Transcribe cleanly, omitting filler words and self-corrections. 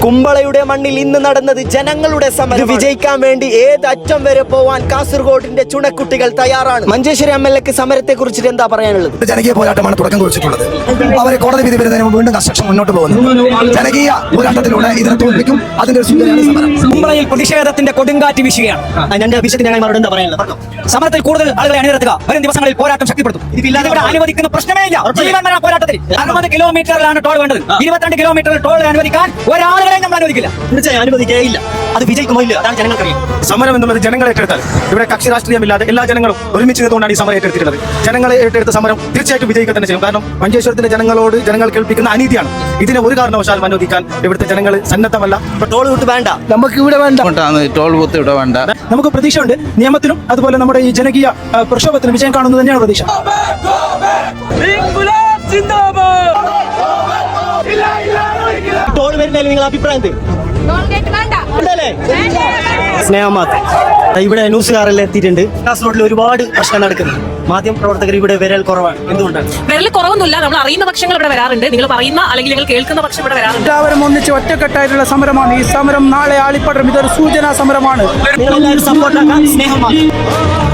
കുമ്പളയുടെ മണ്ണിൽ ഇന്ന് നടന്നത് ജനങ്ങളുടെ സമരം. വിജയിക്കാൻ വേണ്ടി ഏത് അറ്റം വരെ പോവാൻ കാസർഗോഡിന്റെ ചുണക്കുട്ടികൾ തയ്യാറാണ്. മഞ്ചേശ്വരി MLAക്ക് സമരത്തെ കുറിച്ചിട്ട് എന്താ പറയാനുള്ളത്? ജനകീയ പോരാട്ടമാണ് തുടക്കം കുറിച്ചിട്ടുള്ളത്. അവരെ കോടതി വിധി വരുന്നതിന് മുമ്പ് വീണ്ടും കൺസ്ട്രക്ഷൻ മുന്നോട്ട് പോകുന്നു. ജനകീയ പോരാട്ടത്തിലൂടെ ഇതിനെ തോൽപ്പിക്കും. അതിന്റെ ഒരു സൂചനയാണ് സമരം. കുമ്പളയിൽ പ്രതിഷേധത്തിന്റെ കൊടുങ്കാറ്റ് വീശുകയാണ്. എന്റെ വിഷയത്തിനായി എന്താ പറയാനുള്ളത്? സമരത്തിൽ കൂടുതൽ ആളുകളെ അണിനിരത്തുക. വരും ദിവസങ്ങളിൽ പോരാട്ടം ശക്തിപ്പെടുത്തും. ഇതില്ലാതെ ഇവിടെ അനുവദിക്കുന്ന പ്രശ്നമേ ഇല്ല. ജീവൻമരണ പോരാട്ടത്തിൽ 60 കിലോമീറ്ററിലാണ് ടോൾ വേണ്ടത്. 22 കിലോമീറ്റർ ടോൾ അനുവദിക്കാൻ ഒരാളുകളെയും നമ്മൾ അനുവദിക്കില്ല. തീർച്ചയായും അനുവദിക്കുകയില്ല. അത് വിജയിക്കുമോ ഇല്ല, അതാണ് ജനങ്ങൾക്കറിയാം. സമരം എന്നുള്ളത് ജനങ്ങളെ ഏറ്റെടുത്താൽ ഇവിടെ കക്ഷി രാഷ്ട്രീയമില്ലാതെ എല്ലാ ജനങ്ങളും ഒരുമിച്ച് നിന്നുകൊണ്ടാണ് ഈ സമരം ഏറ്റെടുത്തിട്ടുള്ളത്. ജനങ്ങളെ ഏറ്റെടുത്ത സമരം തീർച്ചയായിട്ടും വിജയിക്കുക തന്നെ ചെയ്യും. കാരണം മഞ്ചേശ്വരത്തിന്റെ ജനങ്ങളോട് ജനങ്ങൾ കേൾപ്പിക്കുന്ന അനീതിയാണ്. ഇതിനെ ഒരു കാരണവശാലും അനുവദിക്കാൻ ഇവിടുത്തെ ജനങ്ങൾ സന്നദ്ധമല്ല. ടോൾ കൂട്ട് വേണ്ട, നമുക്ക് ഇവിടെ വേണ്ട, ടോൾ ബൂത്ത് ഇവിടെ വേണ്ട. നമുക്ക് പ്രതീക്ഷയുണ്ട്. നിയമത്തിലും അതുപോലെ നമ്മുടെ ഈ ജനകീയ പ്രക്ഷോഭത്തിലും വിജയം കാണുന്നത് തന്നെയാണ് പ്രതീക്ഷ. ടോൾ വരുന്നതിൽ നിങ്ങളുടെ അഭിപ്രായം സ്നേഹമാത്ര ഇവിടെ ന്യൂസുകാരെല്ലാം എത്തിയിട്ടുണ്ട്. കാസർഗോഡിൽ ഒരുപാട് പ്രശ്നം നടക്കുന്നു. മാധ്യമ പ്രവർത്തകർ ഇവിടെ വിരൽ കുറവാണ്. എന്തുകൊണ്ടാണ്? വിരൽ കുറവൊന്നുമില്ല. നമ്മൾ അറിയുന്ന പക്ഷങ്ങൾ ഇവിടെ വരാറുണ്ട്. നിങ്ങൾ പറയുന്ന അല്ലെങ്കിൽ നിങ്ങൾ കേൾക്കുന്ന പക്ഷം ഇവിടെ വരാറുണ്ട്. എല്ലാവരും ഒന്നിച്ച് ഒറ്റക്കെട്ടായിട്ടുള്ള സമരമാണ് ഈ സമരം. നാളെ ആളിപ്പടരും. ഇതൊരു സൂചനാ സമരമാണ്. നിങ്ങളെല്ലാവരും സപ്പോർട്ടാക്കാൻ സ്നേഹമാത്ര.